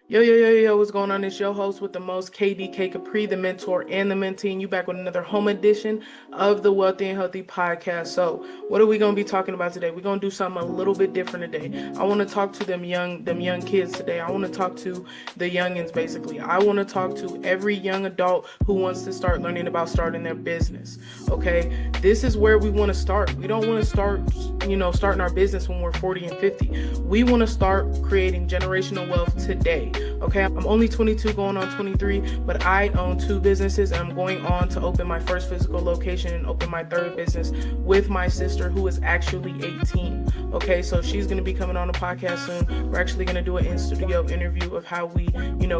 Yo, what's going on? It's your host with the most, KDK Capri, the mentor and the mentee, and you back with another home edition of the Wealthy and Healthy podcast. So, what are we gonna be talking about today? We're gonna do something a little bit different today. I want to talk to them young kids today. I want to talk to the youngins basically. I want to talk to every young adult who wants to start learning about starting their business. Okay, this is where we want to start. We don't want to start, starting our business when we're 40 and 50. We want to start creating generational wealth today. Okay, I'm only 22 going on 23, but I own two businesses and I'm going on to open my first physical location and open my third business with my sister who is actually 18. Okay, so she's going to be coming on the podcast soon. We're actually going to do an in-studio interview of how we,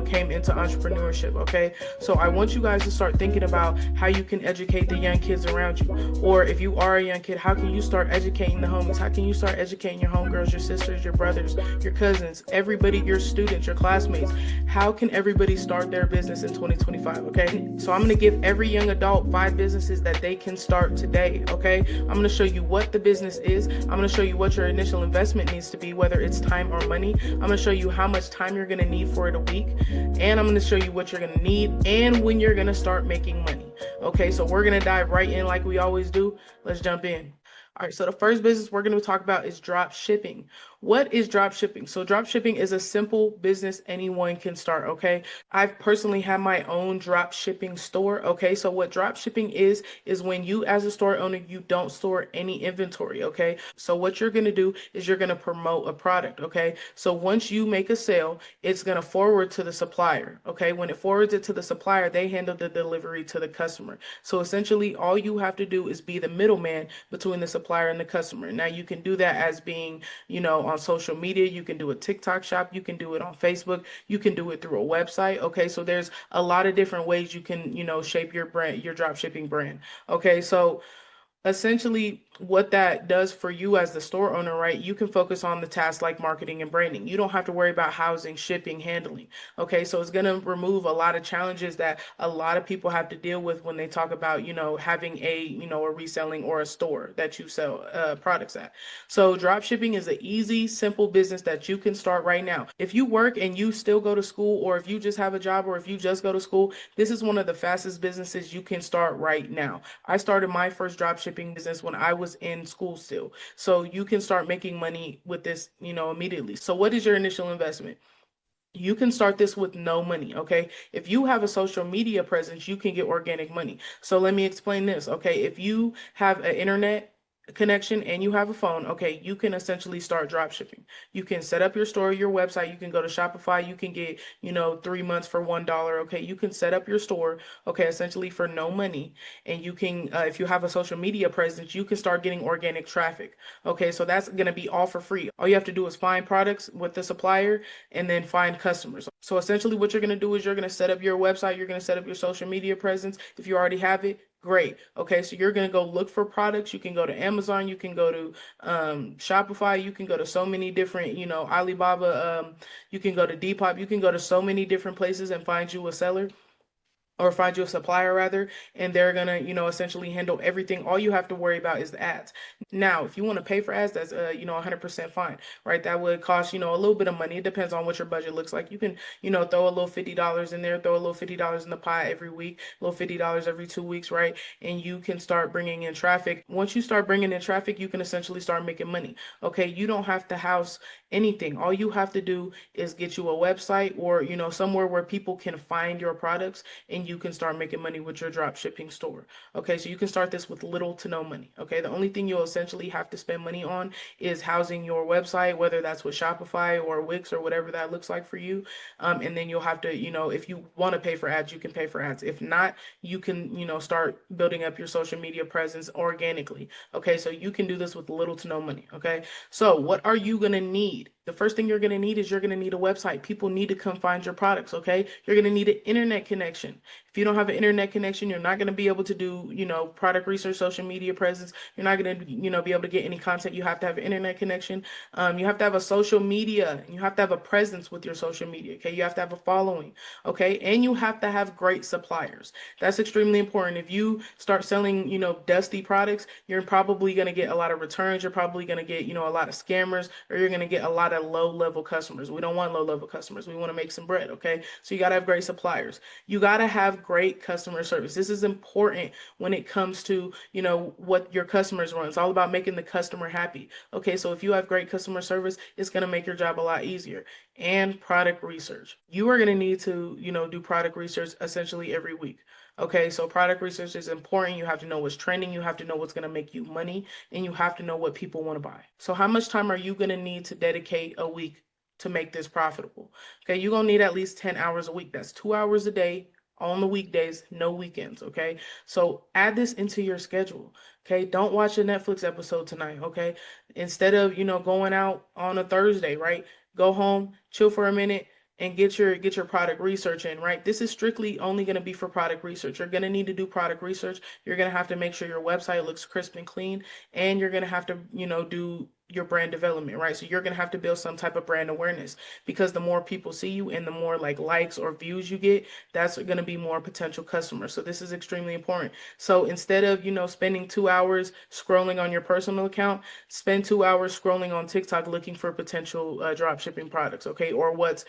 came into entrepreneurship. Okay, so I want you guys to start thinking about how you can educate the young kids around you. Or if you are a young kid, how can you start educating the homies? How can you start educating your homegirls, your sisters, your brothers, your cousins, everybody, your students, your classmates? How can everybody start their business in 2025? Okay, so I'm going to give every young adult 5 businesses that they can start today. Okay, I'm going to show you what the business is. I'm going to show you what your initial investment needs to be, whether it's time or money. I'm going to show you how much time you're going to need for it a week, and I'm going to show you what you're going to need and when you're going to start making money. Okay, so we're going to dive right in like we always do. Let's jump in. All right, so the first business we're going to talk about is drop shipping. What is drop shipping? So drop shipping is a simple business anyone can start, okay? I've personally had my own drop shipping store, okay? So what drop shipping is when you as a store owner, you don't store any inventory, okay? So what you're going to do is you're going to promote a product, okay? So once you make a sale, it's going to forward to the supplier, okay? When it forwards it to the supplier, they handle the delivery to the customer. So essentially all you have to do is be the middleman between the supplier and the customer. Now you can do that as being, on social media. You can do a TikTok shop. You can do it on Facebook. You can do it through a website. Okay, so there's a lot of different ways you can, shape your brand, your drop shipping brand. Okay, so essentially what that does for you as the store owner, right? You can focus on the tasks like marketing and branding. You don't have to worry about housing, shipping, handling. Okay, so it's going to remove a lot of challenges that a lot of people have to deal with when they talk about, having a reselling or a store that you sell products at. So drop shipping is an easy, simple business that you can start right now. If you work and you still go to school, or if you just have a job, or if you just go to school, this is one of the fastest businesses you can start right now. I started my first drop shipping business when I was in school still. So you can start making money with this, immediately. So what is your initial investment? You can start this with no money, okay? If you have a social media presence, you can get organic money. So let me explain this, okay? If you have an internet connection and you have a phone, okay, you can essentially start drop shipping. You can set up your store, your website. You can go to Shopify. You can get, 3 months for $1. Okay, you can set up your store, okay, essentially for no money. And you can, if you have a social media presence, you can start getting organic traffic. Okay, so that's going to be all for free. All you have to do is find products with the supplier and then find customers. So essentially what you're going to do is you're going to set up your website, you're going to set up your social media presence. If you already have it, great. Okay, so you're going to go look for products. You can go to Amazon, you can go to Shopify, you can go to so many different, Alibaba, you can go to Depop, you can go to so many different places and find you a seller, or find you a supplier rather, and they're gonna, essentially handle everything. All you have to worry about is the ads. Now, if you want to pay for ads, that's 100% fine, right? That would cost, a little bit of money. It depends on what your budget looks like. You can, throw a little $50 in there, throw a little $50 in the pie every week, a little $50 every 2 weeks, right? And you can start bringing in traffic. Once you start bringing in traffic, you can essentially start making money. Okay, you don't have to house anything. All you have to do is get you a website, or somewhere where people can find your products, and you can start making money with your drop shipping store. Okay, so you can start this with little to no money. Okay, the only thing you'll essentially have to spend money on is housing your website, whether that's with Shopify or Wix or whatever that looks like for you. And then you'll have to, if you want to pay for ads, you can pay for ads. If not, you can, start building up your social media presence organically. Okay, so you can do this with little to no money. Okay, so what are you going to need? The first thing you're going to need is you're going to need a website. People need to come find your products. Okay, you're going to need an internet connection. If you don't have an internet connection, you're not going to be able to do, product research, social media presence. You're not going to, be able to get any content. You have to have an internet connection. You have to have a social media. You have to have a presence with your social media. Okay. You have to have a following. Okay. And you have to have great suppliers. That's extremely important. If you start selling, dusty products, you're probably going to get a lot of returns. You're probably going to get, a lot of scammers, or you're going to get a lot of low level customers. We don't want low level customers. We want to make some bread. Okay. So you got to have great suppliers. You got to have great customer service. This is important when it comes to, what your customers want. It's all about making the customer happy. Okay. So if you have great customer service, it's going to make your job a lot easier. And product research. You are going to need to, do product research essentially every week. Okay, so product research is important. You have to know what's trending, you have to know what's going to make you money, and you have to know what people want to buy. So how much time are you going to need to dedicate a week to make this profitable? Okay, you're going to need at least 10 hours a week. That's 2 hours a day on the weekdays, no weekends. Okay, so add this into your schedule. Okay, don't watch a Netflix episode tonight. Okay, instead of, going out on a Thursday, right? Go home, chill for a minute, and get your product research in, right? This is strictly only going to be for product research. You're going to need to do product research. You're going to have to make sure your website looks crisp and clean, and you're going to have to, do your brand development, right? So you're going to have to build some type of brand awareness, because the more people see you and the more like likes or views you get, that's going to be more potential customers. So this is extremely important. So instead of, spending 2 hours scrolling on your personal account, spend 2 hours scrolling on TikTok looking for potential drop shipping products, okay? Or what's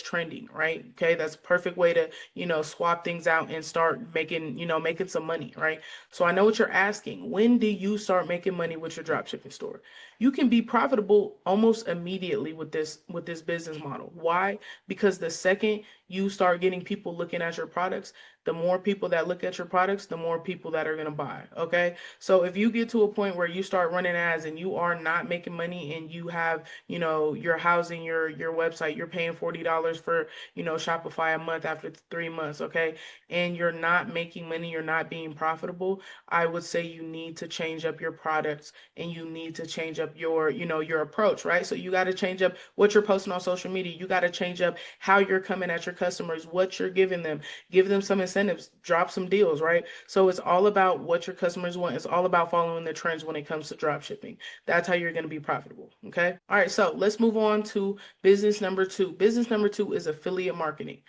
trending, right? Okay, that's a perfect way to, swap things out and start making, making some money, right? So I know what you're asking. When do you start making money with your drop shipping store? You can be profitable almost immediately with this business model. Why? Because the second you start getting people looking at your products, the more people that look at your products, the more people that are going to buy. Okay. So if you get to a point where you start running ads and you are not making money, and you have, you're housing your website, you're paying $40 for, Shopify a month after 3 months. Okay. And you're not making money, you're not being profitable, I would say you need to change up your products, and you need to change up your approach, right? So you got to change up what you're posting on social media. You got to change up how you're coming at your customers, what you're giving them. Give them some incentives, drop some deals, right? So it's all about what your customers want. It's all about following the trends when it comes to drop shipping. That's how you're going to be profitable. Okay. All right. So let's move on to business number two. Business number two is affiliate marketing.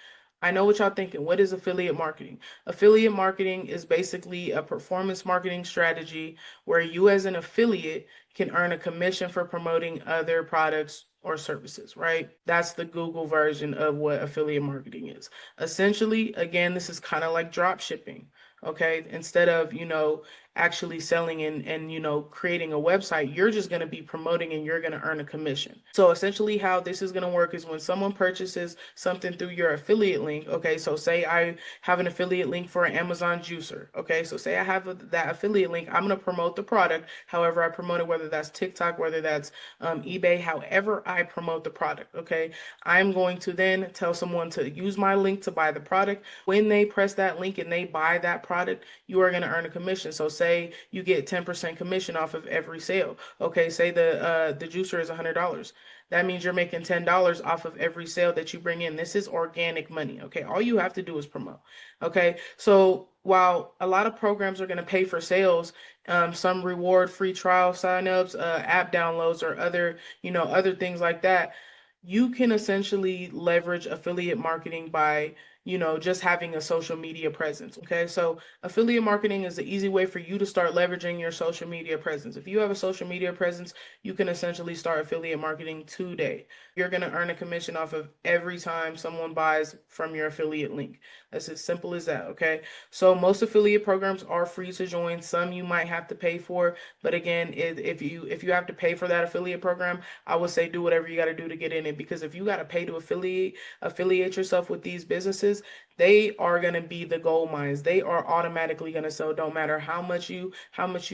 I know what y'all thinking. What is affiliate marketing? Affiliate marketing is basically a performance marketing strategy where you, as an affiliate, can earn a commission for promoting other products or services, right? That's the Google version of what affiliate marketing is. Essentially, again, this is kind of like drop shipping. Okay. Instead of, actually selling and creating a website, you're just going to be promoting and you're going to earn a commission. So essentially how this is going to work is when someone purchases something through your affiliate link. Okay, so say I have an affiliate link for an Amazon juicer. Okay, so say I have that affiliate link, I'm going to promote the product however I promote it, whether that's TikTok, whether that's eBay, however I promote the product. Okay, I'm going to then tell someone to use my link to buy the product. When they press that link and they buy that product, you are going to earn a commission. So say you get 10% commission off of every sale. Okay, say the juicer is $100. That means you're making $10 off of every sale that you bring in. This is organic money. Okay, all you have to do is promote. Okay, so while a lot of programs are going to pay for sales, some reward free trial signups, app downloads, or other things like that, you can essentially leverage affiliate marketing by, just having a social media presence. Okay, so affiliate marketing is the easy way for you to start leveraging your social media presence. If you have a social media presence, you can essentially start affiliate marketing today. You're going to earn a commission off of every time someone buys from your affiliate link. That's as simple as that. Okay, so most affiliate programs are free to join. Some you might have to pay for, but again, if you have to pay for that affiliate program, I would say do whatever you got to do to get in it, because if you got to pay to affiliate yourself with these businesses, they are going to be the gold mines. They are automatically going to sell. Don't matter how much you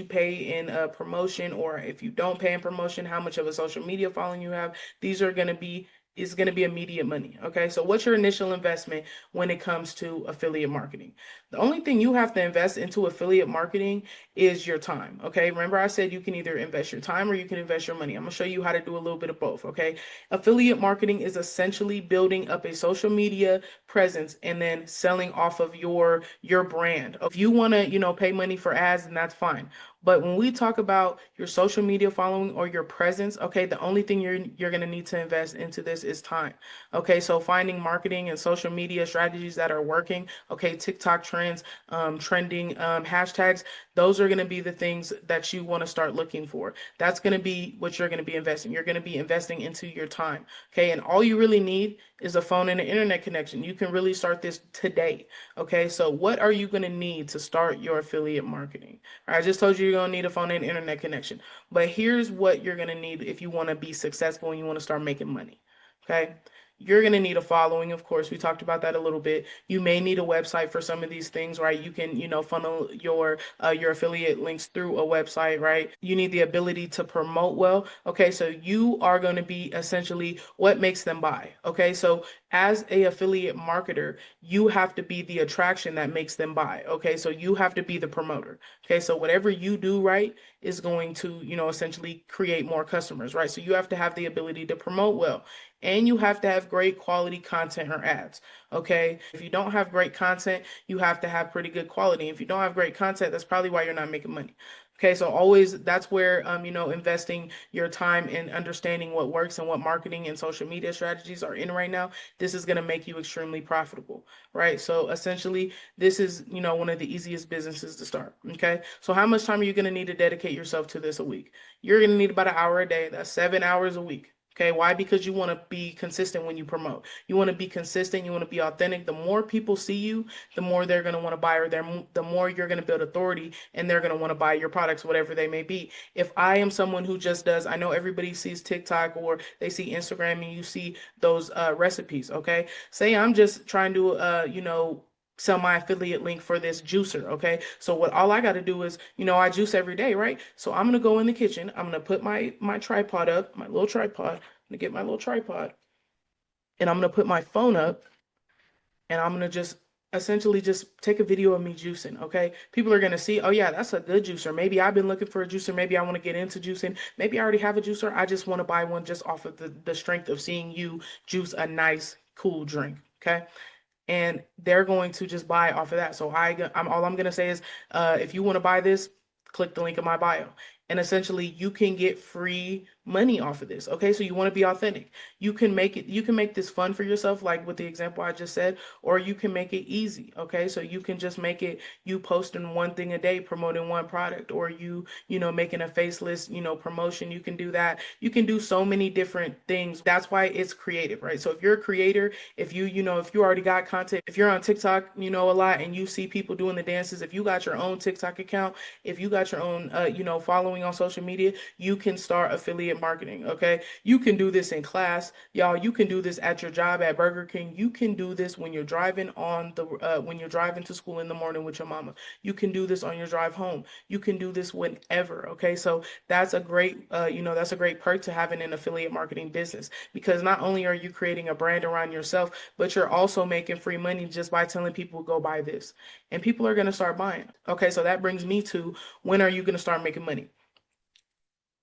pay in a promotion, or if you don't pay in promotion, how much of a social media following you have. These are going to be is going to be immediate money. Okay, so what's your initial investment when it comes to affiliate marketing? The only thing you have to invest into affiliate marketing is your time. Okay, remember I said you can either invest your time or you can invest your money. I'm going to show you how to do a little bit of both. Okay, affiliate marketing is essentially building up a social media presence and then selling off of your brand. If you want to, pay money for ads, then that's fine. But when we talk about your social media following or your presence, okay, the only thing you're going to need to invest into this is time. Okay, so finding marketing and social media strategies that are working, okay, TikTok trends, trending hashtags, those are going to be the things that you want to start looking for. That's going to be what you're going to be investing. You're going to be investing into your time. Okay, and all you really need is a phone and an internet connection. You can really start this today. Okay, so what are you going to need to start your affiliate marketing? I just told you you're going to need a phone and internet connection. But here's what you're going to need if you want to be successful and you want to start making money. Okay. You're going to need a following, of course. We talked about that a little bit. You may need a website for some of these things, right? You can, funnel your affiliate links through a website, right? You need the ability to promote well. Okay, so you are going to be essentially what makes them buy. Okay, so as a affiliate marketer, you have to be the attraction that makes them buy. Okay, so you have to be the promoter. Okay, so whatever you do right is going to, essentially create more customers, right? So you have to have the ability to promote well, and you have to have great quality content or ads. Okay, if you don't have great content, you have to have pretty good quality. If you don't have great content, that's probably why you're not making money. Okay, so always that's where investing your time in understanding what works and what marketing and social media strategies are in right now. This is going to make you extremely profitable, right? So essentially, this is one of the easiest businesses to start. Okay, so how much time are you going to need to dedicate yourself to this a week? You're going to need about an hour a day. That's 7 hours a week. Okay, why? Because you want to be consistent when you promote. You want to be consistent. You want to be authentic. The more people see you, the more they're going to want to buy, or the more you're going to build authority and they're going to want to buy your products, whatever they may be. If I am someone who just does, I know everybody sees TikTok or they see Instagram and you see those recipes. Okay, say I'm just trying to, sell my affiliate link for this juicer. Okay, so what all I got to do is, I juice every day, right? So I'm gonna go in the kitchen. I'm gonna put my tripod up, my little tripod. I'm gonna get my little tripod, and I'm gonna put my phone up, and I'm gonna just essentially just take a video of me juicing. Okay, people are gonna see, oh yeah, that's a good juicer. Maybe I've been looking for a juicer. Maybe I want to get into juicing. Maybe I already have a juicer. I just want to buy one just off of the strength of seeing you juice a nice, cool drink. Okay, and they're going to just buy off of that. So I'm all I'm gonna say is, if you want to buy this, click the link in my bio. And essentially, you can get free money off of this. Okay, so you want to be authentic. You can make this fun for yourself, like with the example I just said, or you can make it easy. Okay, so you can just make it you posting one thing a day, promoting one product, or making a faceless, promotion. You can do that. You can do so many different things. That's why it's creative, right? So if you're a creator, if you already got content, if you're on TikTok, a lot and you see people doing the dances, if you got your own TikTok account, if you got your own, following on social media, you can start affiliate marketing. Okay, you can do this in class, y'all. You can do this at your job at Burger King. You can do this when you're driving when you're driving to school in the morning with your mama. You can do this on your drive home. You can do this whenever. Okay, so that's a great perk to having an affiliate marketing business, because not only are you creating a brand around yourself, but you're also making free money just by telling people go buy this, and people are going to start buying. Okay, so that brings me to, when are you going to start making money?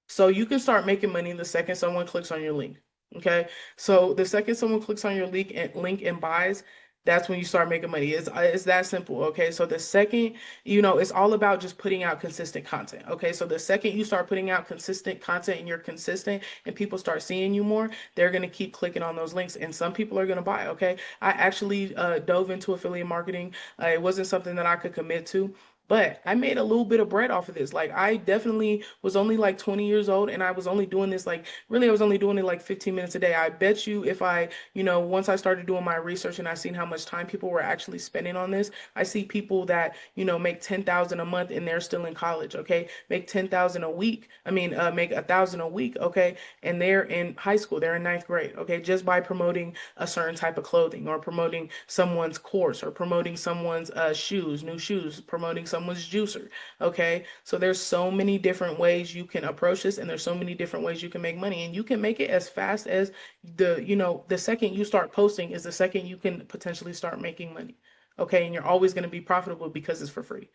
So you can start making money the second someone clicks on your link. Okay. So the second someone clicks on your link and buys, that's when you start making money. It's that simple. Okay. So the second, it's all about just putting out consistent content. Okay. So the second you start putting out consistent content and you're consistent and people start seeing you more, they're going to keep clicking on those links, and some people are going to buy. Okay. I actually dove into affiliate marketing. It wasn't something that I could commit to, but I made a little bit of bread off of this. Like, I definitely was only like 20 years old, and I was only doing this, like, really, I was only doing it like 15 minutes a day. I bet you if once I started doing my research and I seen how much time people were actually spending on this, I see people that, make 10,000 a month and they're still in college, okay? Make 10,000 a week. I mean, make 1,000 a week, okay? And they're in high school, they're in ninth grade, okay? Just by promoting a certain type of clothing, or promoting someone's course, or promoting someone's new shoes, promoting someone's juicer. Okay, so there's so many different ways you can approach this, and there's so many different ways you can make money, and you can make it as fast as the second you start posting is the second you can potentially start making money. Okay, and you're always going to be profitable because it's for free.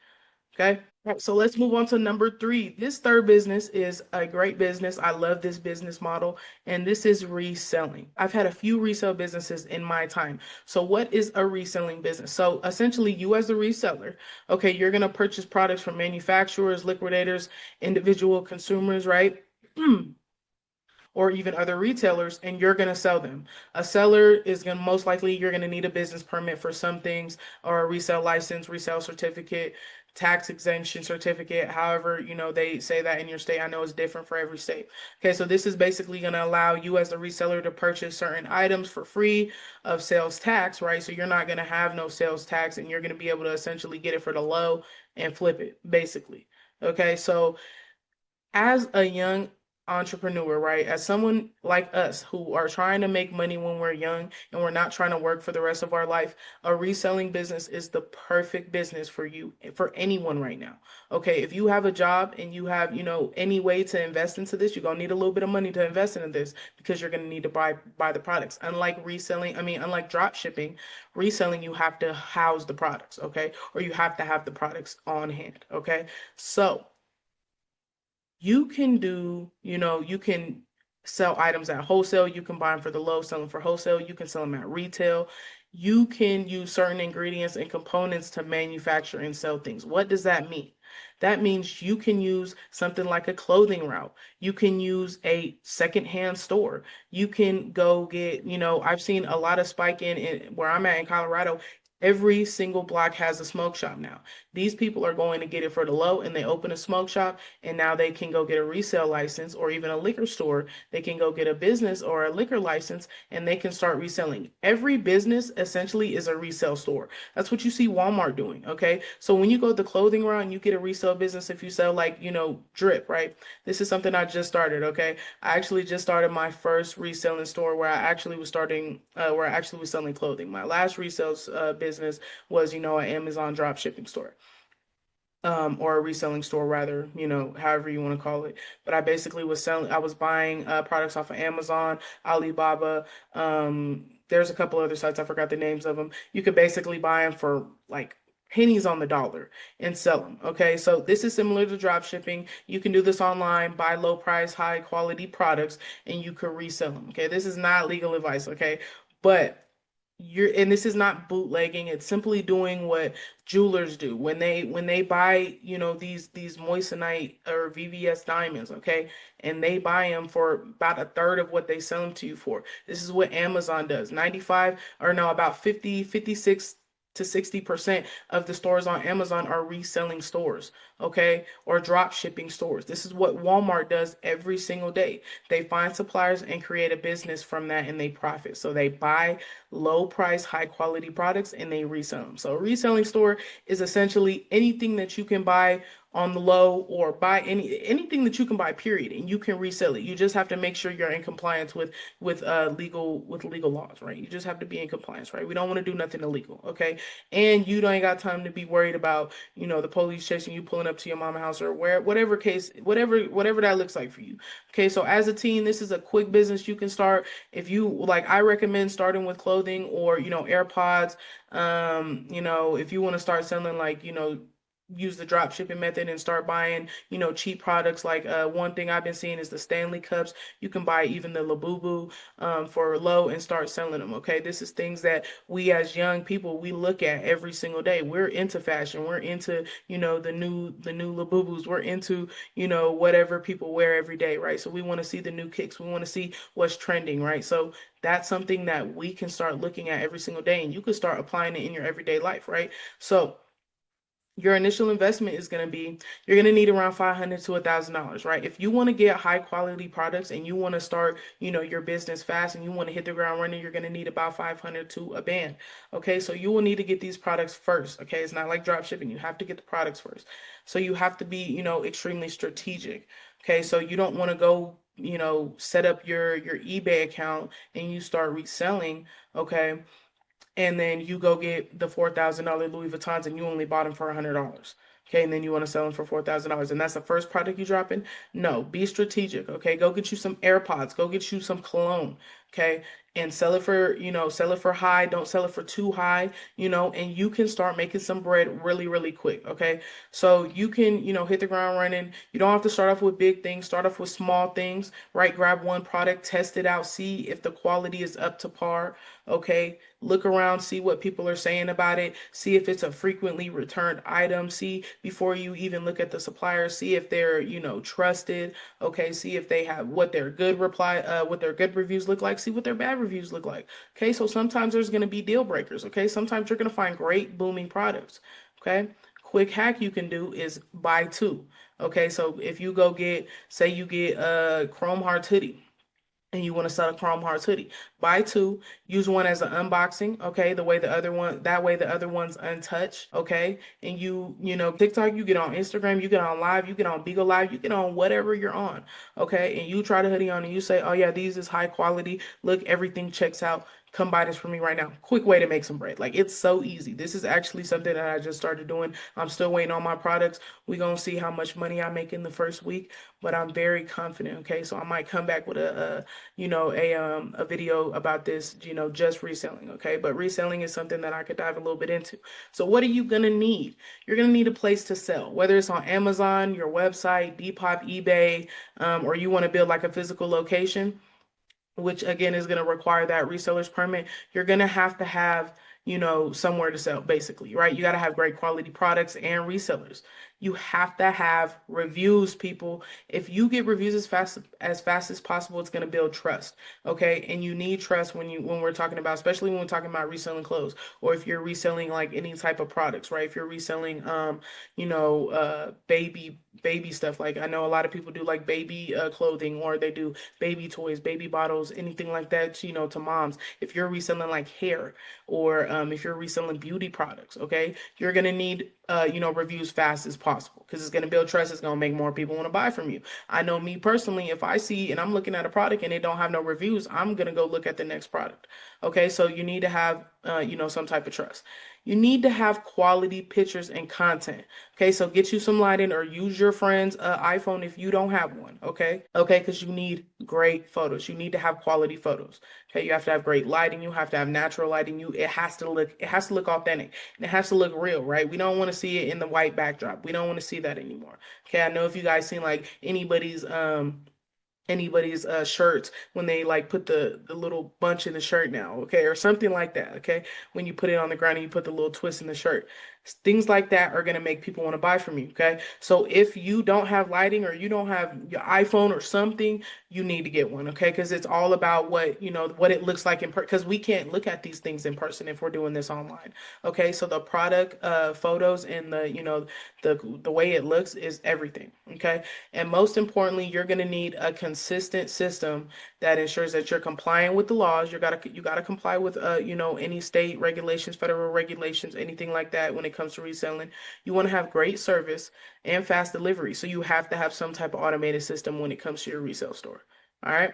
Okay. All right, so let's move on to number three. This third business is a great business. I love this business model, and this is reselling. I've had a few resale businesses in my time. So, what is a reselling business? So, essentially, you as a reseller, okay, you're going to purchase products from manufacturers, liquidators, individual consumers, right? Or even other retailers, and you're going to sell them. A seller is going to most likely you're going to need a business permit for some things, or a resale license, resale certificate, tax exemption certificate, however, they say that in your state. I know it's different for every state. Okay, so this is basically going to allow you as the reseller to purchase certain items for free of sales tax, right? So you're not going to have no sales tax, and you're going to be able to essentially get it for the low and flip it, basically. Okay, so as a young entrepreneur, right? As someone like us who are trying to make money when we're young and we're not trying to work for the rest of our life, a reselling business is the perfect business for you, for anyone right now. Okay, if you have a job and you have, any way to invest into this, you're gonna need a little bit of money to invest into this because you're gonna need to buy the products. Unlike reselling, unlike drop shipping, reselling, you have to house the products, okay? Or you have to have the products on hand, okay? So you can you can sell items at wholesale. You can buy them for the low, sell them for wholesale. You can sell them at retail. You can use certain ingredients and components to manufacture and sell things. What does that mean? That means you can use something like a clothing route. You can use a secondhand store. You can go get, I've seen a lot of spike in where I'm at in Colorado. Every single block has a smoke shop now. These people are going to get it for the low, and they open a smoke shop, and now they can go get a resale license, or even a liquor store. They can go get a business or a liquor license, and they can start reselling. Every business essentially is a resale store. That's what you see Walmart doing. Okay, so when you go the clothing route and you get a resale business, if you sell like drip, right? This is something I just started. Okay, I actually just started my first reselling store where I actually was selling clothing. My last resale business was an Amazon drop shipping store, or a reselling store rather, however you want to call it. But I was buying products off of Amazon, Alibaba. There's a couple other sites, I forgot the names of them. You could basically buy them for like pennies on the dollar and sell them. Okay, so this is similar to drop shipping. You can do this online, buy low price, high quality products, and you could resell them. Okay, this is not legal advice. Okay, but and this is not bootlegging. It's simply doing what jewelers do when they buy these moissanite or VVS diamonds, okay, and they buy them for about a third of what they sell them to you for. This is what Amazon does. 95 or no about 56 to 60% of the stores on Amazon are reselling stores, okay, or drop shipping stores. This is what Walmart does every single day. They find suppliers and create a business from that, and they profit. So they buy low price, high quality products, and they resell them. So a reselling store is essentially anything that you can buy on the low, or buy anything that you can buy, period, and you can resell it. You just have to make sure you're in compliance with legal laws, right? You just have to be in compliance, right? We don't want to do nothing illegal, okay? And you don't got time to be worried about the police chasing you, pulling up to your mama house, or whatever that looks like for you. Okay, so as a teen, this is a quick business you can start. If you like, I recommend starting with clothing, or AirPods. If you want to start selling, like, use the drop shipping method and start buying cheap products. Like, one thing I've been seeing is the Stanley cups. You can buy even the Labubu for low and start selling them. Okay, this is things that we as young people, we look at every single day. We're into fashion. We're into the new Labubus. We're into whatever people wear every day, right? So we want to see the new kicks. We want to see what's trending, right? So that's something that we can start looking at every single day, and you can start applying it in your everyday life, right? So your initial investment is going to be, you're going to need around $500 to $1,000, right? If you want to get high quality products and you want to start your business fast and you want to hit the ground running, you're going to need about 500 to a band. Okay, so you will need to get these products first. Okay, it's not like drop shipping. You have to get the products first. So you have to be extremely strategic. Okay, so you don't want to go set up your eBay account and you start reselling, okay, and then you go get the $4,000 Louis Vuittons and you only bought them for $100. Okay, and then you want to sell them for $4,000, and that's the first product you drop in. No, be strategic. Okay, go get you some AirPods, go get you some cologne. Okay, and sell it for, sell it for high. Don't sell it for too high. And you can start making some bread really, really quick. Okay, so you can, hit the ground running. You don't have to start off with big things. Start off with small things. Right, grab one product, test it out, see if the quality is up to par. Okay, look around, see what people are saying about it, see if it's a frequently returned item, see before you even look at the supplier, see if they're, trusted. Okay, see if they have what their good reviews look like, see what their bad reviews look like. Okay, so sometimes there's going to be deal breakers. Okay, sometimes you're going to find great booming products. Okay, quick hack you can do is buy two. Okay, so if you go get, say you get a Chrome Hearts hoodie, and you want to sell a Chrome Hearts hoodie, buy two, use one as an unboxing, okay? That way the other one's untouched, okay? And TikTok, you get on Instagram, you get on Live, you get on Beagle Live, you get on whatever you're on, okay? And you try the hoodie on and you say, oh yeah, these is high quality. Look, everything checks out. Come buy this for me right now. Quick way to make some bread. Like, it's so easy. This is actually something that I just started doing. I'm still waiting on my products. We're gonna see how much money I make in the first week, but I'm very confident, okay? So I might come back with a video about this, just reselling, okay? But reselling is something that I could dive a little bit into. So what are you gonna need? You're gonna need a place to sell, whether it's on Amazon, your website, Depop, eBay, or you want to build like a physical location, which again is going to require that reseller's permit. You're going to have, somewhere to sell, basically, right? You got to have great quality products and resellers. You have to have reviews, people. If you get reviews as fast as possible, it's going to build trust. Okay, and you need trust when we're talking about, especially when we're talking about reselling clothes, or if you're reselling like any type of products, right? If you're reselling baby stuff, like I know a lot of people do like baby clothing, or they do baby toys, baby bottles, anything like that, to moms. If you're reselling like hair, or if you're reselling beauty products, okay, you're gonna need reviews fast as possible, because it's gonna build trust. It's gonna make more people want to buy from you. I know me personally, if I see and I'm looking at a product and they don't have no reviews, I'm gonna go look at the next product. Okay, so you need to have some type of trust. You need to have quality pictures and content. Okay, so get you some lighting, or use your friend's iPhone if you don't have one. Okay, because you need great photos. You need to have quality photos. Okay, you have to have great lighting. You have to have natural lighting. It has to look authentic, and it has to look real, right? We don't want to see it in the white backdrop. We don't want to see that anymore. Okay, I know if you guys seen like anybody's shirts when they like put the little bunch in the shirt now, okay, or something like that, okay, when you put it on the ground and you put the little twist in the shirt, things like that are going to make people want to buy from you. Okay, so if you don't have lighting, or you don't have your iPhone or something, you need to get one. Okay, because it's all about what it looks like in person, because we can't look at these things in person if we're doing this online. Okay, so the product photos and the way it looks is everything. Okay, and most importantly, you're going to need a consistent system that ensures that you're complying with the laws. You gotta comply with any state regulations, federal regulations, anything like that when it comes to reselling. You want to have great service and fast delivery. So you have to have some type of automated system when it comes to your resale store. All right.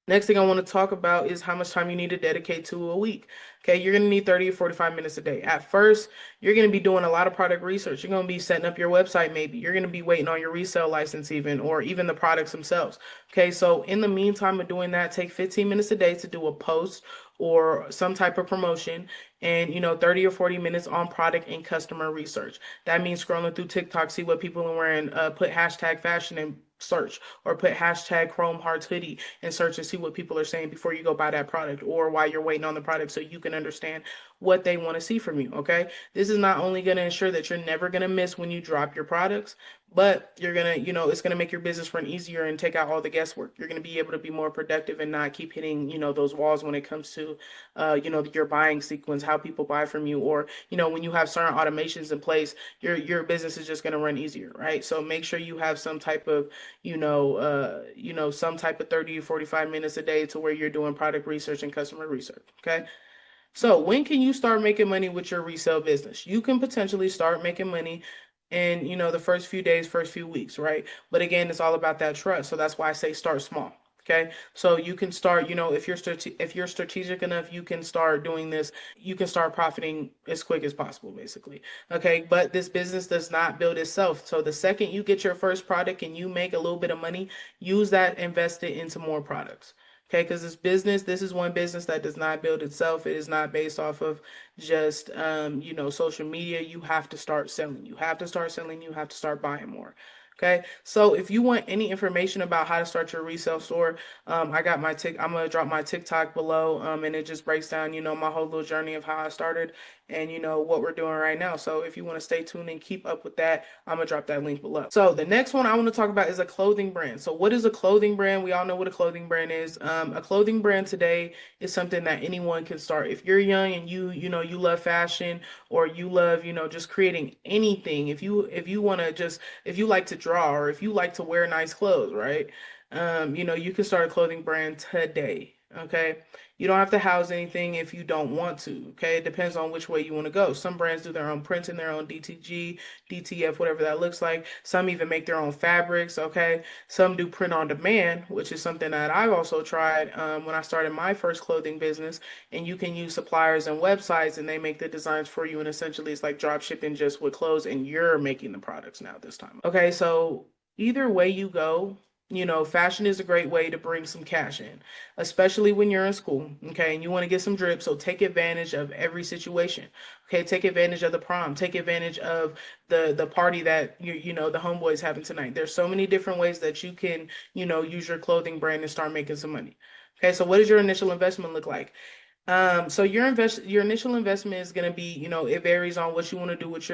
Next thing I want to talk about is how much time you need to dedicate to a week. Okay, you're going to need 30 or 45 minutes a day. At first, you're going to be doing a lot of product research. You're going to be setting up your website, maybe. You're going to be waiting on your resale license, even, or even the products themselves. Okay, so in the meantime of doing that, take 15 minutes a day to do a post or some type of promotion, and 30 or 40 minutes on product and customer research. That means scrolling through TikTok, see what people are wearing, put hashtag fashion and search, or put hashtag Chrome Hearts hoodie and search and see what people are saying before you go buy that product, or while you're waiting on the product, so you can understand what they want to see from you. Okay, this is not only going to ensure that you're never going to miss when you drop your products, but you're going to it's going to make your business run easier and take out all the guesswork. You're going to be able to be more productive and not keep hitting those walls when it comes to your buying sequence, how people buy from you, or when you have certain automations in place, your business is just going to run easier, right? So make sure you have some type of some type of 30 or 45 minutes a day to where you're doing product research and customer research. Okay, so when can you start making money with your resale business? You can potentially start making money in the first few days, first few weeks, right? But again, it's all about that trust. So that's why I say start small. Okay, so you can start, if if you're strategic enough, you can start doing this. You can start profiting as quick as possible, basically. Okay, but this business does not build itself. So the second you get your first product and you make a little bit of money, use that, invest it into more products. Okay, because this is one business that does not build itself. It is not based off of just, social media. You have to start selling. You have to start selling. You have to start buying more. Okay, so if you want any information about how to start your resale store, I got my I'm gonna drop my TikTok below, and it just breaks down, my whole little journey of how I started and what we're doing right now. So if you want to stay tuned and keep up with that, I'm gonna drop that link below. So the next one I want to talk about is a clothing brand. So what is a clothing brand? We all know what a clothing brand is. A clothing brand today is something that anyone can start. If you're young and you love fashion, or you love, just creating anything, if you want to just, if you like to draw, or if you like to wear nice clothes, right? You can start a clothing brand today. Okay. You don't have to house anything if you don't want to. Okay. It depends on which way you want to go. Some brands do their own printing, their own DTG, DTF, whatever that looks like. Some even make their own fabrics. Okay. Some do print on demand, which is something that I've also tried when I started my first clothing business. And you can use suppliers and websites, and they make the designs for you. And essentially, it's like drop shipping just with clothes, and you're making the products now this time. Okay. So either way you go, fashion is a great way to bring some cash in, especially when you're in school, okay, and you want to get some drip. So take advantage of every situation. Okay, take advantage of the prom, take advantage of the party that the homeboys having tonight. There's so many different ways that you can, use your clothing brand and start making some money. Okay, so what does your initial investment look like? So your initial investment is gonna be, it varies on what you want to do with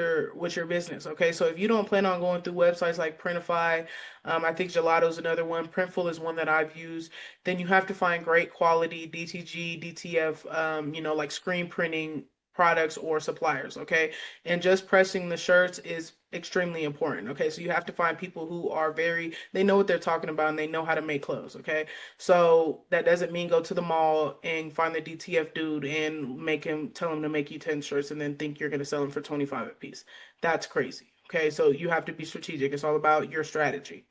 your business. Okay, so if you don't plan on going through websites like Printify, I think Gelato's another one. Printful is one that I've used. Then you have to find great quality DTG, DTF, like screen printing products or suppliers. Okay, and just pressing the shirts is extremely important. Okay, so you have to find people who are they know what they're talking about, and they know how to make clothes. Okay, so that doesn't mean go to the mall and find the DTF dude and tell him to make you 10 shirts and then think you're going to sell them for 25 a piece. That's crazy. Okay, so you have to be strategic. It's all about your strategy.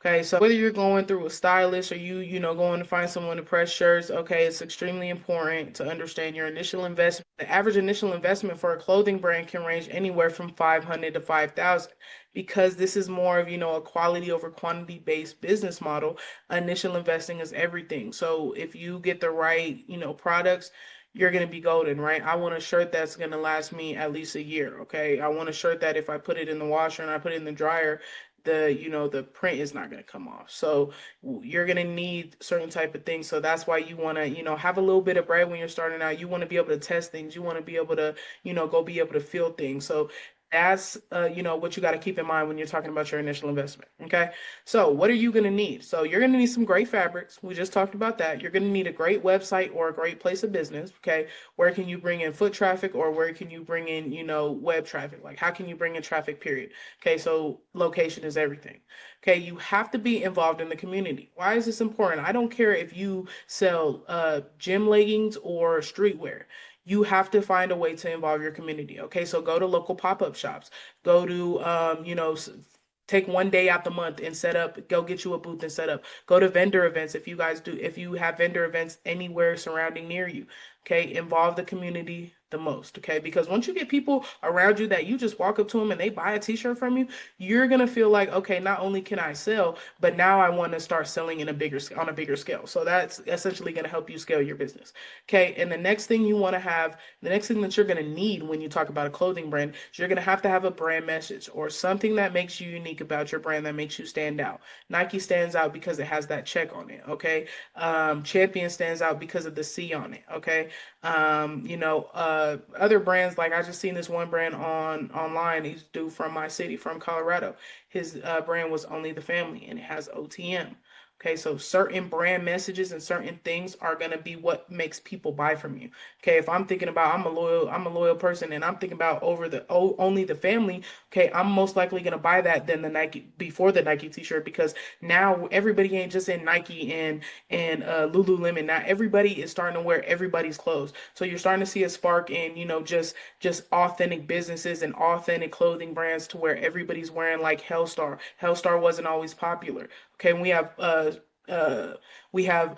Okay, so whether you're going through a stylist, or going to find someone to press shirts, okay, it's extremely important to understand your initial investment. The average initial investment for a clothing brand can range anywhere from 500 to 5,000, because this is more of, a quality over quantity based business model. Initial investing is everything. So if you get the right, products, you're going to be golden, right? I want a shirt that's going to last me at least a year, okay? I want a shirt that if I put it in the washer and I put it in the dryer, the print is not going to come off. So you're going to need certain type of things. So that's why you want to, have a little bit of bread when you're starting out. You want to be able to test things. You want to be able to, go be able to feel things. So that's what you got to keep in mind when you're talking about your initial investment. Okay, so what are you going to need? So you're going to need some great fabrics. We just talked about that. You're going to need a great website or a great place of business. Okay, where can you bring in foot traffic, or where can you bring in web traffic? Like, how can you bring in traffic, period? Okay, so location is everything. Okay, you have to be involved in the community. Why is this important? I don't care if you sell gym leggings or streetwear. You have to find a way to involve your community. Okay, so go to local pop-up shops. Go to, take one day out the month and go get you a booth and set up. Go to vendor events if you have vendor events anywhere surrounding near you. Okay, involve the community the most. Okay, because once you get people around you that you just walk up to them and they buy a t-shirt from you, you're gonna feel like, okay, not only can I sell, but now I want to start selling on a bigger scale. So that's essentially gonna help you scale your business. Okay, and the next thing that you're gonna need when you talk about a clothing brand is you're gonna have to have a brand message, or something that makes you unique about your brand, that makes you stand out. Nike stands out because it has that check on it. Okay, Champion stands out because of the C on it. Okay, other brands, like I just seen this one brand online. He's due from my city, from Colorado. His brand was Only the Family, and it has OTM. Okay, so certain brand messages and certain things are gonna be what makes people buy from you. Okay, if I'm thinking about, I'm a loyal person, and I'm thinking about Only the Family. Okay, I'm most likely gonna buy that than the Nike, before the Nike T-shirt, because now everybody ain't just in Nike and Lululemon. Now everybody is starting to wear everybody's clothes. So you're starting to see a spark in, just authentic businesses and authentic clothing brands, to where everybody's wearing like Hellstar. Hellstar wasn't always popular. Okay, and uh We have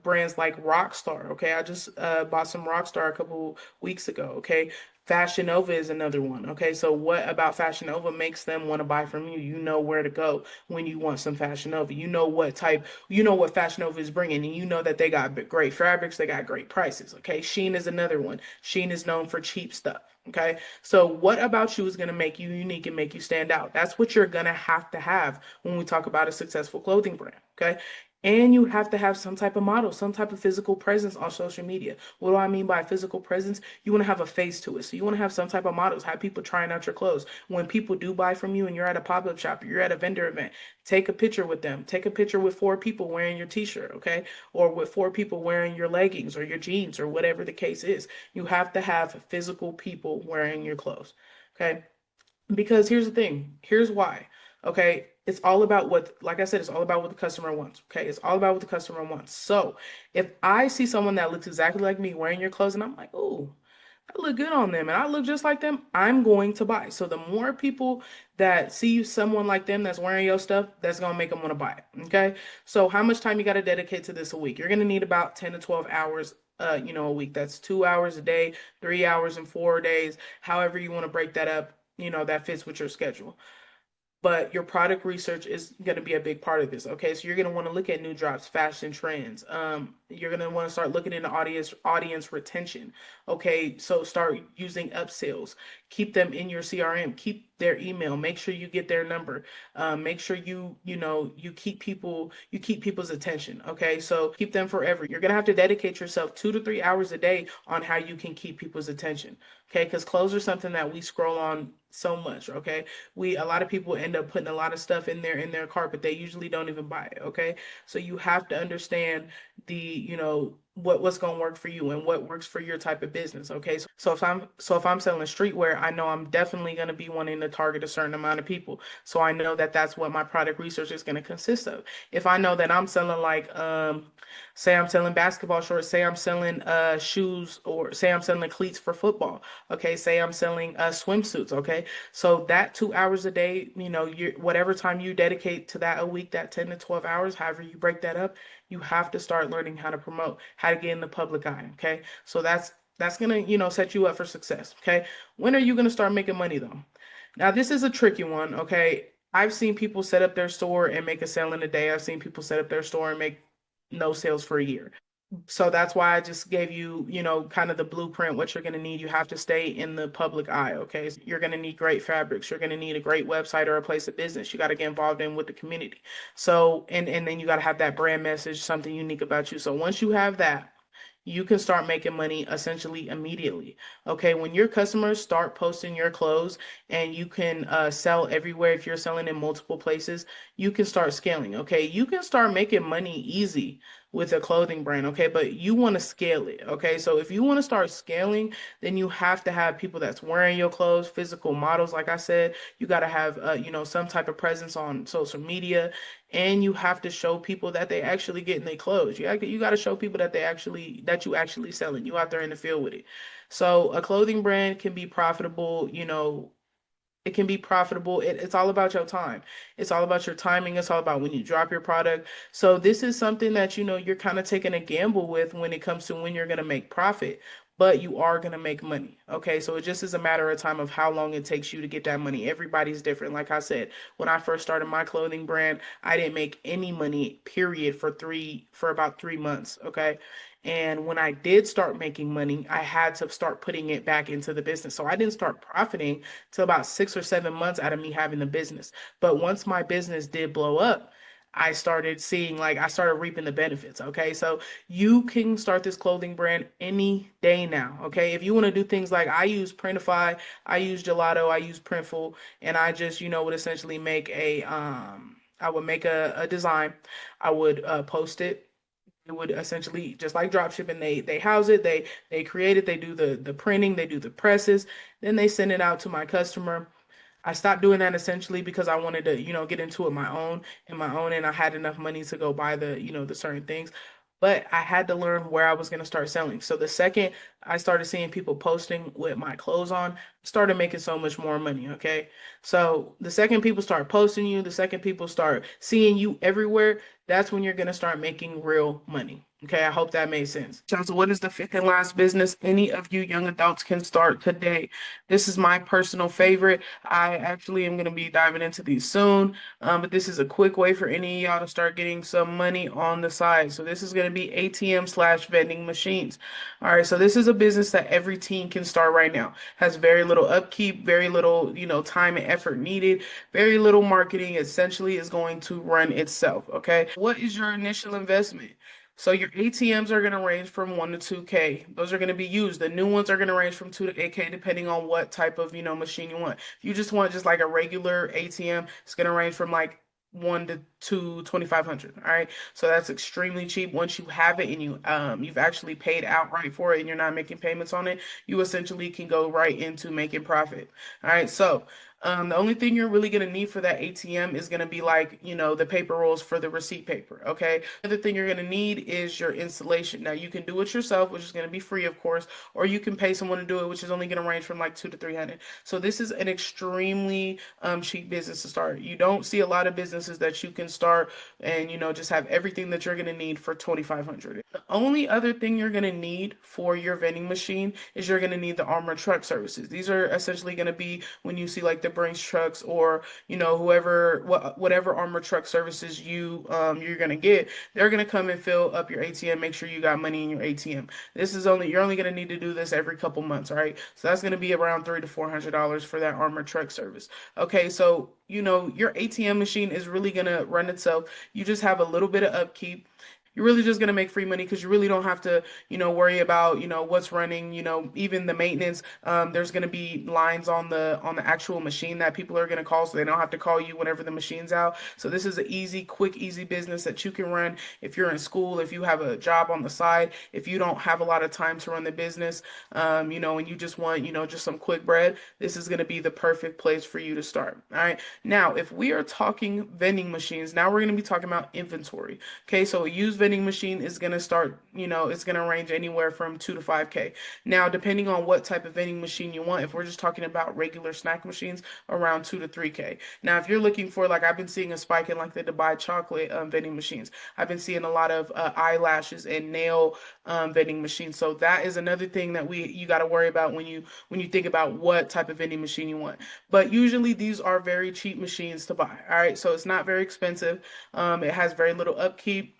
brands like Rockstar. Okay, I just bought some Rockstar a couple weeks ago. Okay, Fashion Nova is another one. Okay, so what about Fashion Nova makes them want to buy from you? You know where to go when you want some Fashion Nova. You know what type, you know what Fashion Nova is bringing, and you know that they got great fabrics, they got great prices. Okay, Shein is another one. Shein is known for cheap stuff. Okay, so what about you is going to make you unique and make you stand out? That's what you're going to have when we talk about a successful clothing brand. Okay, and you have to have some type of model, some type of physical presence on social media. What do I mean by physical presence? You want to have a face to it. So you want to have some type of models, have people trying out your clothes. When people do buy from you and you're at a pop-up shop, you're at a vendor event, take a picture with them. Take a picture with four people wearing your t-shirt, okay? Or with four people wearing your leggings or your jeans or whatever the case is. You have to have physical people wearing your clothes, okay? Because here's the thing. Here's why. Okay. It's all about what, like I said, it's all about what the customer wants. Okay. It's all about what the customer wants. So if I see someone that looks exactly like me wearing your clothes and I'm like, oh, I look good on them and I look just like them, I'm going to buy. So the more people that see someone like them that's wearing your stuff, that's going to make them want to buy it. Okay. So how much time you got to dedicate to this a week? You're going to need about 10 to 12 hours. A week. That's 2 hours a day, 3 hours in 4 days, however you want to break that up, that fits with your schedule. But your product research is going to be a big part of this. Okay, so you're going to want to look at new drops, fashion trends. You're going to want to start looking into audience retention. Okay, so start using upsells. Keep them in your CRM. Keep their email. Make sure you get their number. Make sure you keep people's attention. Okay, so keep them forever. You're going to have to dedicate yourself 2 to 3 hours a day on how you can keep people's attention. Okay, because clothes are something that we scroll on so much. Okay, a lot of people end up putting a lot of stuff in their cart, but they usually don't even buy it. Okay, so you have to understand what's going to work for you and what works for your type of business. Okay, so if I'm selling streetwear, I know I'm definitely going to be wanting to target a certain amount of people, so I know that that's what my product research is going to consist of. If I know that I'm selling like say I'm selling basketball shorts, say I'm selling shoes, or say I'm selling cleats for football, okay, say I'm selling swimsuits, okay, so that 2 hours a day, whatever time you dedicate to that a week, that 10 to 12 hours, however you break that up, you have to start learning how to promote, how to get in the public eye. Okay. So that's gonna, set you up for success. Okay. When are you gonna start making money though? Now this is a tricky one. Okay. I've seen people set up their store and make a sale in a day. I've seen people set up their store and make no sales for a year. So that's why I just gave you, kind of the blueprint, what you're going to need. You have to stay in the public eye, okay? So you're going to need great fabrics. You're going to need a great website or a place of business. You got to get involved in with the community. So, and then you got to have that brand message, something unique about you. So once you have that, you can start making money essentially immediately. Okay, when your customers start posting your clothes and you can sell everywhere, if you're selling in multiple places, you can start scaling. Okay, you can start making money easy with a clothing brand. Okay, but you want to scale it. Okay, so if you want to start scaling, then you have to have people that's wearing your clothes, physical models. Like I said, you got to have some type of presence on social media, and you have to show people that they actually getting their clothes. You got to show people that you actually selling. You out there in the field with it. So a clothing brand can be profitable. It can be profitable. It's all about your time. It's all about your timing. It's all about when you drop your product. So this is something that you're kind of taking a gamble with when it comes to when you're going to make profit, but you are going to make money. Okay, so it just is a matter of time of how long it takes you to get that money. Everybody's different. Like I said, when I first started my clothing brand, I didn't make any money, period, for about 3 months. Okay. And when I did start making money, I had to start putting it back into the business. So I didn't start profiting till about 6 or 7 months out of me having the business. But once my business did blow up, I started seeing, like, I started reaping the benefits. Okay. So you can start this clothing brand any day now. Okay. If you want to do things like I use Printify, I use Gelato, I use Printful, and I just, would essentially I would make a design. I would post it. It would essentially, just like dropshipping, they house it, they create it, they do the printing, they do the presses, then they send it out to my customer. I stopped doing that essentially because I wanted to, get into it my own, and I had enough money to go buy the certain things. But I had to learn where I was going to start selling. So the second I started seeing people posting with my clothes on, started making so much more money. Okay. So the second people start posting you, the second people start seeing you everywhere, that's when you're going to start making real money. Okay, I hope that made sense. So, what is the fifth and last business any of you young adults can start today? This is my personal favorite. I actually am going to be diving into these soon, but this is a quick way for any of y'all to start getting some money on the side. So, this is going to be ATM slash vending machines. All right, so this is a business that every teen can start right now. Has very little upkeep, very little, time and effort needed, very little marketing. Essentially, is going to run itself. Okay, what is your initial investment? So your ATMs are going to range from 1 to 2K. Those are going to be used. The new ones are going to range from 2 to 8K depending on what type of, machine you want. If you just want just like a regular ATM, it's going to range from like 1 to 2,500. All right. So that's extremely cheap. Once you have it and you've actually paid outright for it and you're not making payments on it, you essentially can go right into making profit. All right. So the only thing you're really going to need for that ATM is going to be like, the paper rolls for the receipt paper. Okay. The other thing you're going to need is your installation. Now, you can do it yourself, which is going to be free, of course, or you can pay someone to do it, which is only going to range from like 2 to 300. So this is an extremely cheap business to start. You don't see a lot of businesses that you can start and, just have everything that you're going to need for 2,500. The only other thing you're going to need for your vending machine is you're going to need the armored truck services. These are essentially going to be when you see like the Brinks trucks or whoever whatever armored truck services you're going to get, they're going to come and fill up your ATM, make sure you got money in your ATM. You're only going to need to do this every couple months. All right, so that's going to be around $300 to $400 for that armored truck service. Okay, so your ATM machine is really going to run itself. You just have a little bit of upkeep. You're really just going to make free money because you really don't have to, worry about, what's running, even the maintenance. There's going to be lines on the actual machine that people are going to call, so they don't have to call you whenever the machine's out. So this is an easy, quick, easy business that you can run if you're in school, if you have a job on the side, if you don't have a lot of time to run the business, and you just want, just some quick bread. This is going to be the perfect place for you to start. All right. Now, if we are talking vending machines, now we're going to be talking about inventory. Okay, so a used vending machine is going to start, it's going to range anywhere from 2 to 5K. Now, depending on what type of vending machine you want, if we're just talking about regular snack machines, around 2 to 3K. Now, if you're looking for, like, I've been seeing a spike in like the Dubai chocolate vending machines. I've been seeing a lot of eyelashes and nail vending machines. So that is another thing that you got to worry about when you think about what type of vending machine you want. But usually these are very cheap machines to buy. All right, so it's not very expensive. It has very little upkeep.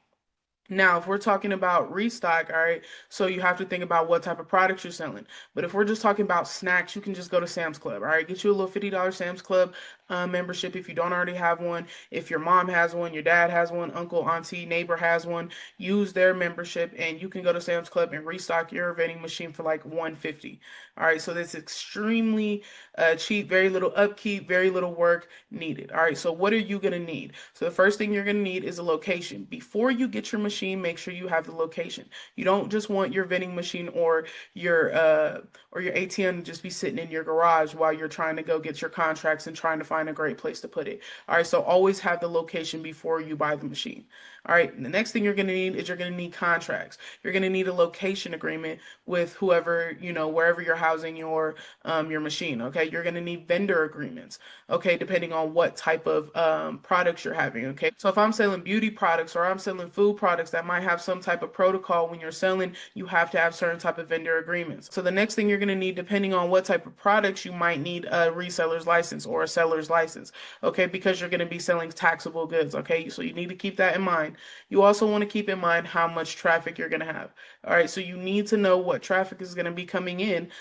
Now, if we're talking about restock, all right, so you have to think about what type of products you're selling. But if we're just talking about snacks, you can just go to Sam's Club, all right? Get you a little $50 Sam's Club membership if you don't already have one. If your mom has one, your dad has one, uncle, auntie, neighbor has one, use their membership and you can go to Sam's Club and restock your vending machine for like 150. All right, so that's extremely cheap, very little upkeep, very little work needed. All right, so what are you going to need? So the first thing you're going to need is a location. Before you get your machine, make sure you have the location. You don't just want your vending machine or your ATM to just be sitting in your garage while you're trying to go get your contracts and trying to find a great place to put it. All right, so always have the location before you buy the machine. All right, and the next thing you're going to need is you're going to need contracts. You're going to need a location agreement with whoever, wherever you're housing your machine. Okay, you're going to need vendor agreements. Okay, depending on what type of products you're having. Okay, so if I'm selling beauty products or I'm selling food products that might have some type of protocol when you're selling, you have to have certain type of vendor agreements. So the next thing you're going to need, depending on what type of products, you might need a reseller's license or a seller's license. Okay, because you're going to be selling taxable goods. Okay, so you need to keep that in mind. You also want to keep in mind how much traffic you're going to have. All right, so you need to know what traffic is going to be coming in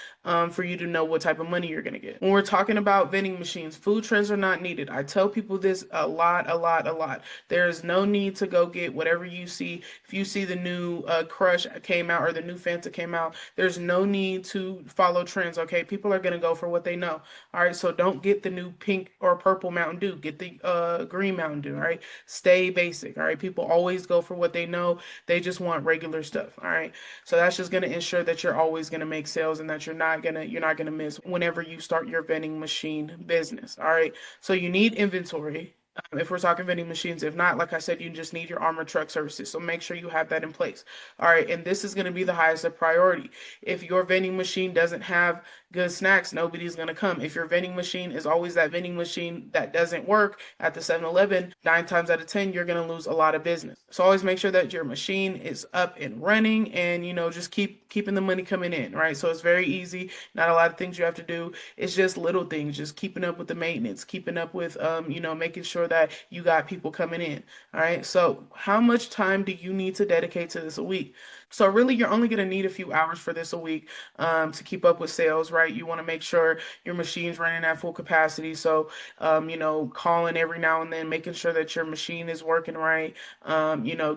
for you to know what type of money you're going to get. When we're talking about vending machines, food trends are not needed. I tell people this a lot, a lot, a lot. There is no need to go get whatever you see. If you see the new Crush came out or the new Fanta came out, there's no need to follow trends, okay? People are going to go for what they know. All right, so don't get the new pink or purple Mountain Dew. Get the green Mountain Dew, all right? Stay basic, all right? People always go for what they know. They just want regular stuff, all right? So that's just going to ensure that you're always going to make sales and that you're not going to miss whenever you start your vending machine business, all right? So you need inventory. if we're talking vending machines. If not, like I said, you just need your armored truck services. So make sure you have that in place. All right. And this is going to be the highest of priority. If your vending machine doesn't have good snacks, nobody's going to come. If your vending machine is always that vending machine that doesn't work at the 7-Eleven, 9 times out of 10, you're going to lose a lot of business. So always make sure that your machine is up and running, and, just keeping the money coming in, right? So it's very easy. Not a lot of things you have to do. It's just little things, just keeping up with the maintenance, keeping up with, making sure that you got people coming in. All right. So how much time do you need to dedicate to this a week? So really, you're only going to need a few hours for this a week, to keep up with sales, right? You want to make sure your machine's running at full capacity. So, calling every now and then, making sure that your machine is working right.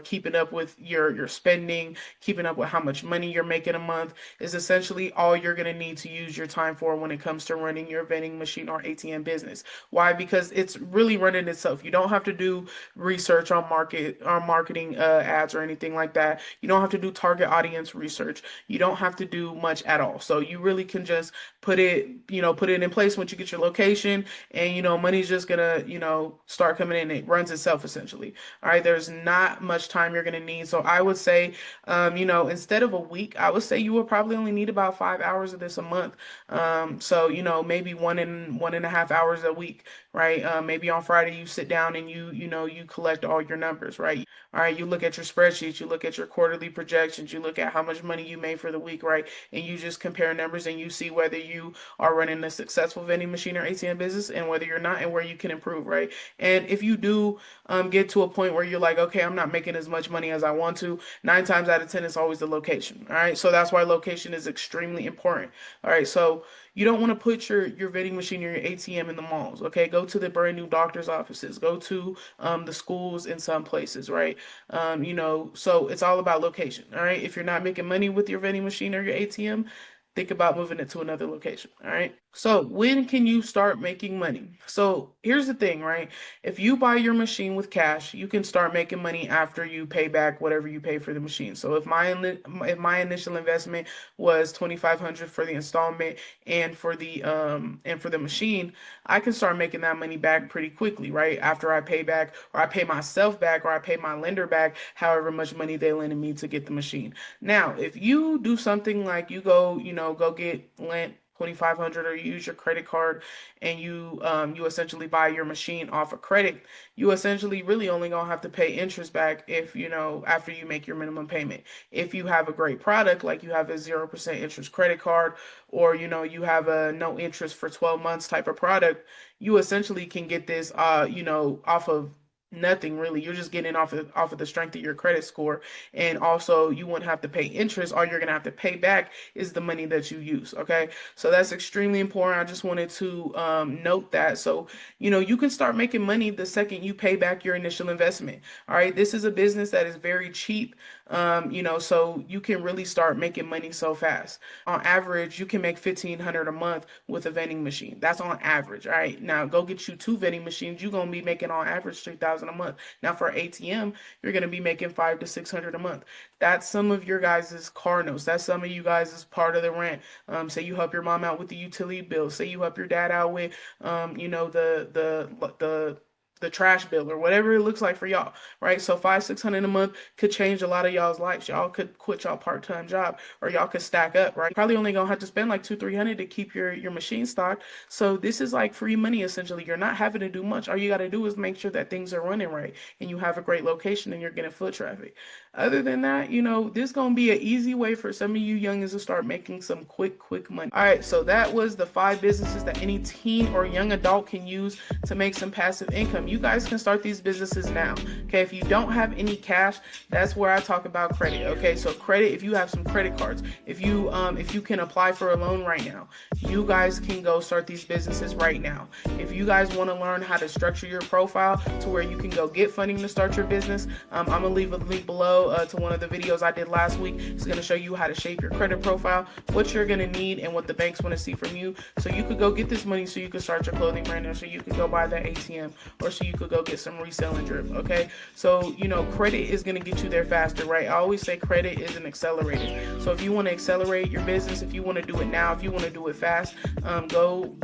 Keeping up with your spending, keeping up with how much money you're making a month is essentially all you're going to need to use your time for when it comes to running your vending machine or ATM business. Why? Because it's really running itself. You don't have to do research on marketing ads or anything like that. You don't have to do target audience research. You don't have to do much at all. So you really can just put it in place once you get your location, and money's just gonna start coming in. It runs itself essentially. All right, there's not much time you're gonna need. So I would say, instead of a week, I would say you will probably only need about 5 hours of this a month. So maybe 1.5 hours a week, right? Maybe on Friday you sit down and you collect all your numbers, right? All right, you look at your spreadsheets, you look at your quarterly projections, you look at how much money you made for the week, right? And you just compare numbers and you see whether you are running a successful vending machine or ATM business and whether you're not, and where you can improve, right? And if you do get to a point where you're like, okay, I'm not making as much money as I want to, 9 times out of 10, it's always the location. All right, so that's why location is extremely important. All right, so you don't want to put your vending machine or your ATM in the malls. Okay, go to the brand new doctor's offices, go to the schools in some places, right? So it's all about location. All right, if you're not making money with your vending machine or your ATM, think about moving it to another location. All right. So when can you start making money? So here's the thing, right? If you buy your machine with cash, you can start making money after you pay back whatever you pay for the machine. So if my initial investment was 2,500 for the installment and for the machine, I can start making that money back pretty quickly, right? After I pay back, or I pay myself back, or I pay my lender back however much money they lended me to get the machine. Now, if you do something like you go get lent 2,500, or you use your credit card and you essentially buy your machine off of credit, you essentially really only gonna have to pay interest back if after you make your minimum payment. If you have a great product, like you have a 0% interest credit card, or you have a no interest for 12 months type of product, you essentially can get this off of nothing really. You're just getting off of the strength of your credit score, and also you wouldn't have to pay interest. All you're gonna have to pay back is the money that you use. Okay, so that's extremely important. I just wanted to note that. So you can start making money the second you pay back your initial investment. All right, this is a business that is very cheap. So you can really start making money so fast. On average, you can make 1,500 a month with a vending machine. That's on average. All right, now go get you two vending machines. You're gonna be making on average 3,000 a month. Now for ATM, you're gonna be making 500 to 600 a month. That's some of your guys' car notes. That's some of you guys' part of the rent. Say you help your mom out with the utility bill. Say you help your dad out with, the trash bill, or whatever it looks like for y'all, right? So 500, 600 a month could change a lot of y'all's lives. Y'all could quit y'all part-time job, or y'all could stack up, right? Probably only gonna have to spend like 200, 300 to keep your machine stocked. So this is like free money essentially. You're not having to do much. All you got to do is make sure that things are running right, and you have a great location, and you're getting foot traffic. Other than that, this gonna be an easy way for some of you youngins to start making some quick money. All right, so that was the 5 businesses that any teen or young adult can use to make some passive income. You guys can start these businesses now. Okay, if you don't have any cash, that's where I talk about credit. Okay, so credit, if you have some credit cards, if you can apply for a loan right now, you guys can go start these businesses right now. If you guys want to learn how to structure your profile to where you can go get funding to start your business, I'm gonna leave a link below to one of the videos I did last week. It's going to show you how to shape your credit profile, what you're going to need, and what the banks want to see from you, so you could go get this money, so you could start your clothing brand, or so you could go buy that ATM, or so so you could go get some reselling drip. Okay, so credit is going to get you there faster, right? I always say credit is an accelerator. So if you want to accelerate your business, if you want to do it now, if you want to do it fast, go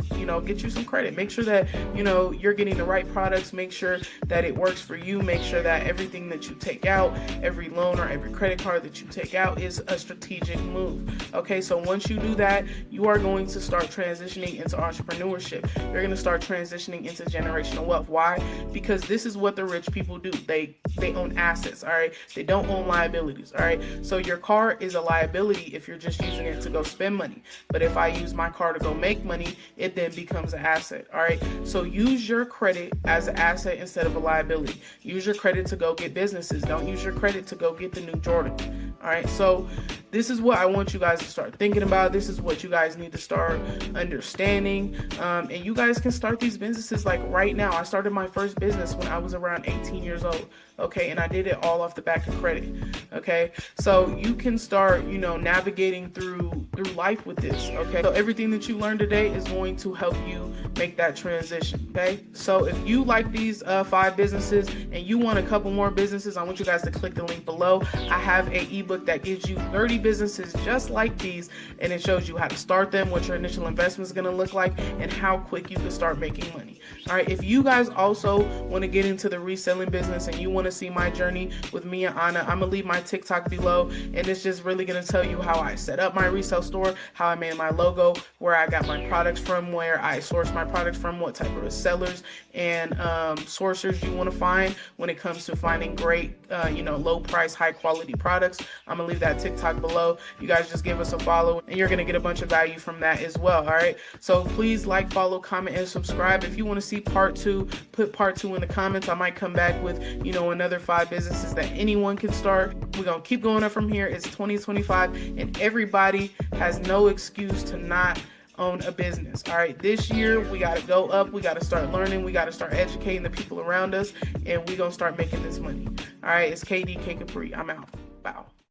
get you some credit. Make sure that you're getting the right products. Make sure that it works for you. Make sure that everything that you take out, every loan or every credit card that you take out, is a strategic move. Okay, so once you do that, you are going to start transitioning into entrepreneurship. You're going to start transitioning into generational wealth. Why? Because this is what the rich people do. They own assets. All right, they don't own liabilities. All right, so your car is a liability if you're just using it to go spend money. But if I use my car to go make money, it then becomes an asset. All right, so use your credit as an asset instead of a liability. Use your credit to go get businesses. Don't use your credit to go get the new Jordan. All right, so this is what I want you guys to start thinking about. This is what you guys need to start understanding. And you guys can start these businesses like right now. I started my first business when I was around 18 years old. Okay, and I did it all off the back of credit. Okay, so you can start, navigating through life with this. Okay, so everything that you learned today is going to help you make that transition. Okay, so if you like these 5 businesses and you want a couple more businesses, I want you guys to click the link below. I have a ebook that gives you 30 businesses just like these, and it shows you how to start them, what your initial investment is going to look like, and how quick you can start making money. All right, if you guys also want to get into the reselling business and you want to see my journey with me and Anna, I'm gonna leave my TikTok below, and it's just really gonna tell you how I set up my resale store, how I made my logo, where I got my products from, where I source my products from, what type of sellers and sourcers you want to find when it comes to finding great low price, high quality products. I'm gonna leave that TikTok below. You guys just give us a follow and you're gonna get a bunch of value from that as well. All right, so please like, follow, comment, and subscribe. If you want to see part 2, put part 2 in the comments. I might come back with another 5 businesses that anyone can start. We're gonna keep going up from here. It's 2025 and everybody has no excuse to not own a business. All right, this year we got to go up. We got to start learning. We got to start educating the people around us, and we're gonna start making this money. All right, it's KDK Capri. I'm out. Bow.